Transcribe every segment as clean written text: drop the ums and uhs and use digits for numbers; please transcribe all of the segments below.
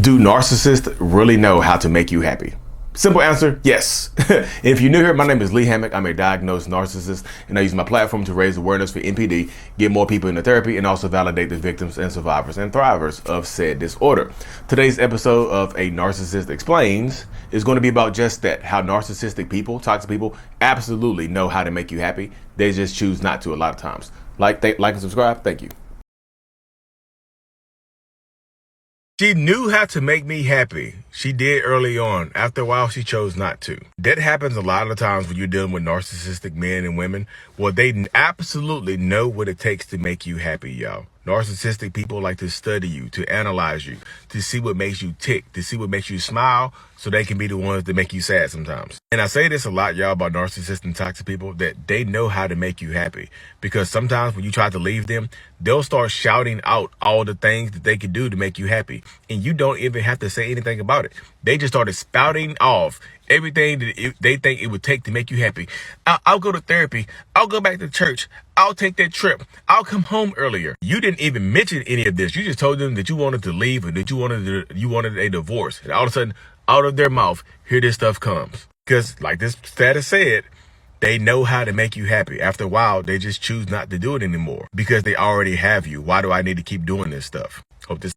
Do narcissists really know how to make you happy? Simple answer, yes. If you're new here, my name is Lee Hammock. I'm a diagnosed narcissist, and I use my platform to raise awareness for NPD, get more people into therapy, and also validate the victims and survivors and thrivers of said disorder. Today's episode of A Narcissist Explains is going to be about just that, how narcissistic people, toxic people, absolutely know how to make you happy. They just choose not to a lot of times. Like and subscribe. Thank you. She knew how to make me happy. She did early on. After a while, she chose not to. That happens a lot of times when you're dealing with narcissistic men and women. Well, they absolutely know what it takes to make you happy, y'all. Narcissistic people like to study you, to analyze you, to see what makes you tick, to see what makes you smile, so they can be the ones that make you sad sometimes. And I say this a lot, y'all, about narcissistic and toxic people, that they know how to make you happy. Because sometimes when you try to leave them, they'll start shouting out all the things that they can do to make you happy. And you don't even have to say anything about it. They just started spouting off everything that they think it would take to make you happy. I'll go to therapy. I'll go back to church. I'll take that trip. I'll come home earlier. You didn't even mention any of this. You just told them that you wanted to leave or that you wanted a divorce. And all of a sudden, out of their mouth, here this stuff comes. Because like this status said, they know how to make you happy. After a while, they just choose not to do it anymore because they already have you. Why do I need to keep doing this stuff? Hope this.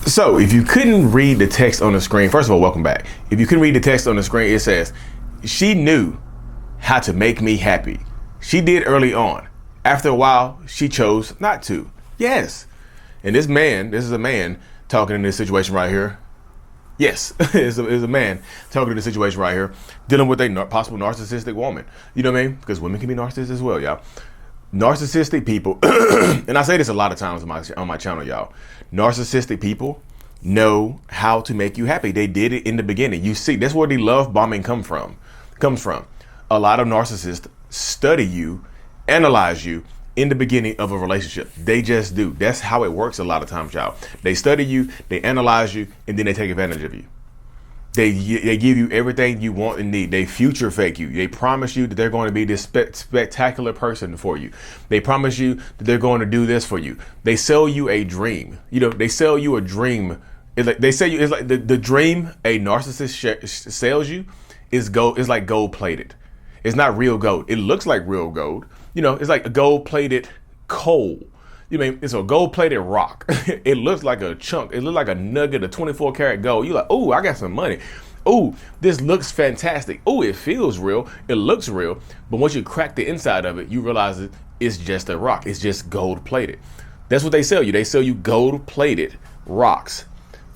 So if you couldn't read the text on the screen, first of all, welcome back. If you couldn't read the text on the screen, it says, she knew how to make me happy. She did early on. After a while, she chose not to. Yes. And this is a man talking in this situation right here. Yes, it's a man talking in this situation right here, dealing with a possible narcissistic woman. You know what I mean? Because women can be narcissists as well, y'all. Narcissistic people, and I say this a lot of times on my channel, y'all. Narcissistic people know how to make you happy. They did it in the beginning. You see, that's where the love bombing comes from. A lot of narcissists study you, analyze you in the beginning of a relationship. They just do. That's how it works a lot of times, y'all. They study you, they analyze you, and then they take advantage of you. They give you everything you want and need. They future fake you. They promise you that they're going to be this spectacular person for you. They promise you that they're going to do this for you. They sell you a dream. You know, they sell you a dream. It's like, they sell you, it's like the dream a narcissist sells you is gold. It's like gold plated. It's not real gold. It looks like real gold. You know, it's like a gold plated coal. You mean it's a gold plated rock. It looks like a chunk. It looks like a nugget of 24 karat gold. You're like, oh, I got some money. Oh, this looks fantastic. Oh, it feels real. It looks real. But once you crack the inside of it, you realize it's just a rock. It's just gold plated. That's what they sell you. They sell you gold plated rocks.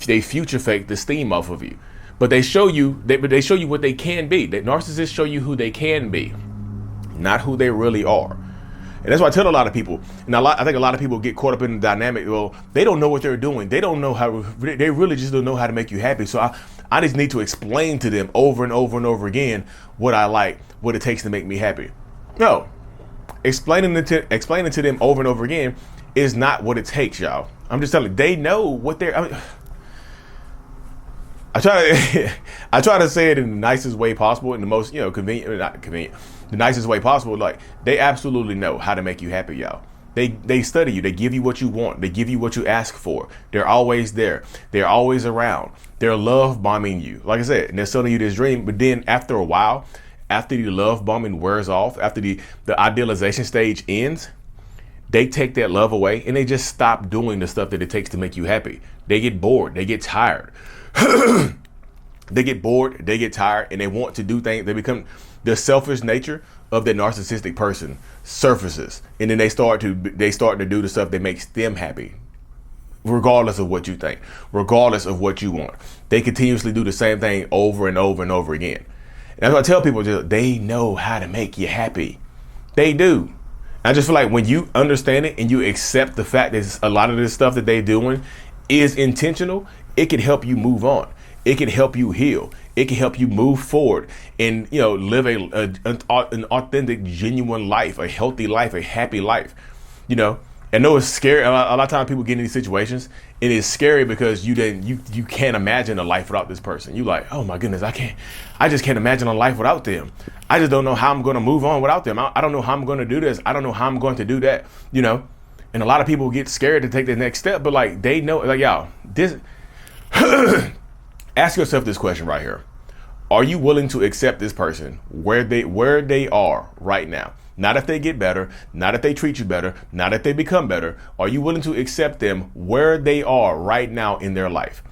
They future fake the steam off of you. But they show you what they can be. The narcissists show you who they can be, not who they really are. And that's why I tell a lot of people, and I think a lot of people get caught up in the dynamic. Well, they don't know what they're doing. They don't know how, they really just don't know how to make you happy. So I just need to explain to them over and over and over again what I like, what it takes to make me happy. No, explaining to them over and over again is not what it takes, y'all. I'm just telling you, they know what they're, I try to say it in the nicest way possible, in the most, the nicest way possible. Like, they absolutely know how to make you happy, y'all. They study you. They give you what you want. They give you what you ask for. They're always there. They're always around. They're love bombing you. Like I said, and they're selling you this dream. But then after a while, after the love bombing wears off, after the idealization stage ends, they take that love away and they just stop doing the stuff that it takes to make you happy. They get bored. They get tired. They get bored, they get tired, and they want to do things. They become, the selfish nature of the narcissistic person surfaces, and then they start to do the stuff that makes them happy, regardless of what you think, regardless of what you want. They continuously do the same thing over and over and over again. And that's what I tell people, they know how to make you happy. They do. I just feel like when you understand it and you accept the fact that a lot of this stuff that they're doing is intentional, it can help you move on. It can help you heal. It can help you move forward and, live an authentic, genuine life, a healthy life, a happy life. I know it's scary. A lot of times people get in these situations, and it's scary because you can't imagine a life without this person. You like, oh my goodness, I just can't imagine a life without them. I just don't know how I'm going to move on without them. I don't know how I'm going to do this. I don't know how I'm going to do that. And a lot of people get scared to take the next step, but like they know, like y'all, this ask yourself this question right here. Are you willing to accept this person where they are right now? Not if they get better, not if they treat you better, not if they become better. Are you willing to accept them where they are right now in their life?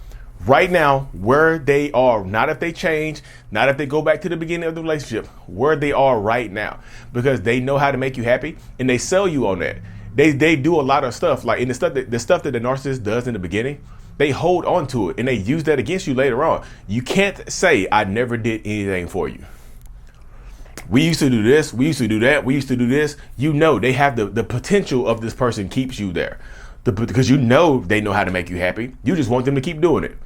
Right now, where they are, not if they change, not if they go back to the beginning of the relationship, where they are right now, because they know how to make you happy and they sell you on that. They do a lot of stuff, like in the stuff that the narcissist does in the beginning, they hold on to it and they use that against you later on. You can't say, I never did anything for you. We used to do this, we used to do that, we used to do this. You know, they have the potential of this person keeps you there. Because you know they know how to make you happy. You just want them to keep doing it.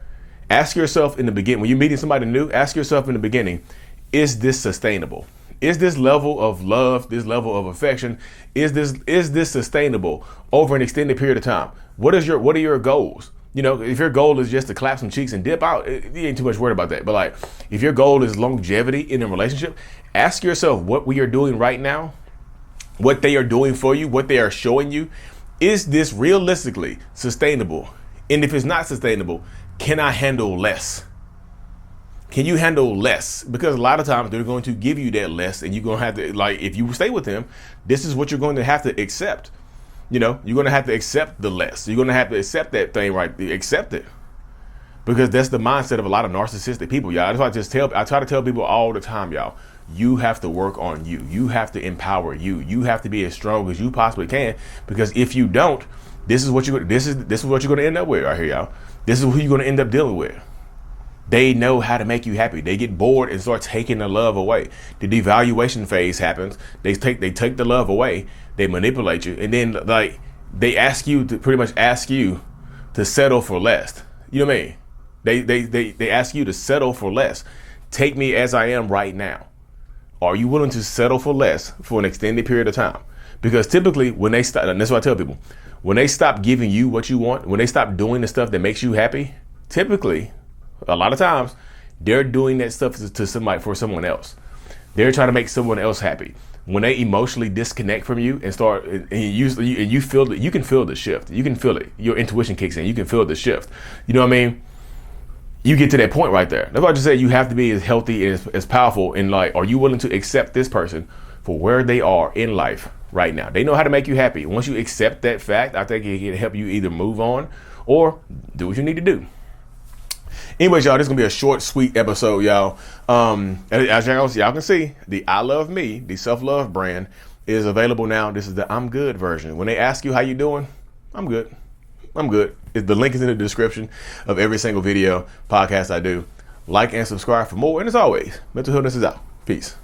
Ask yourself in the beginning, when you're meeting somebody new, ask yourself in the beginning, is this sustainable? Is this level of love, this level of affection, is this sustainable over an extended period of time? What are your goals? You know, if your goal is just to clap some cheeks and dip out, you ain't too much worried about that. But like, if your goal is longevity in a relationship, ask yourself what we are doing right now, what they are doing for you, what they are showing you. Is this realistically sustainable? And if it's not sustainable, can I handle less? Can you handle less? Because a lot of times they're going to give you that less, and you're going to have to, like, if you stay with them, this is what you're going to have to accept. You know, you're going to have to accept the less. You're going to have to accept that thing, right? Accept it. Because that's the mindset of a lot of narcissistic people, y'all. That's why I try to tell people all the time, y'all. You have to work on you. You have to empower you. You have to be as strong as you possibly can. Because if you don't, this is what you're going to end up with right here, y'all. This is who you're going to end up dealing with. They know how to make you happy. They get bored and start taking the love away. The devaluation phase happens. They take the love away. They manipulate you, and then like they ask you to pretty much ask you to settle for less. You know what I mean? They ask you to settle for less. Take me as I am right now. Are you willing to settle for less for an extended period of time? Because typically when they stop, and that's what I tell people, when they stop giving you what you want, when they stop doing the stuff that makes you happy, typically, a lot of times, they're doing that stuff to somebody, for someone else. They're trying to make someone else happy. When they emotionally disconnect from you and start, and you feel that, you can feel the shift. You can feel it. Your intuition kicks in. You can feel the shift. You know what I mean? You get to that point right there. That's why I just say you have to be as healthy and as powerful. And like, are you willing to accept this person for where they are in life right now? They know how to make you happy. Once you accept that fact, I think it can help you either move on or do what you need to do. Anyways, y'all, this is gonna be a short, sweet episode, y'all. As y'all can see, the I Love Me, the self-love brand, is available now. This is the I'm good version. When they ask you how you doing, I'm good. I'm good. The link is in the description of every single video podcast I do. Like and subscribe for more. And as always, mental healness is out. Peace.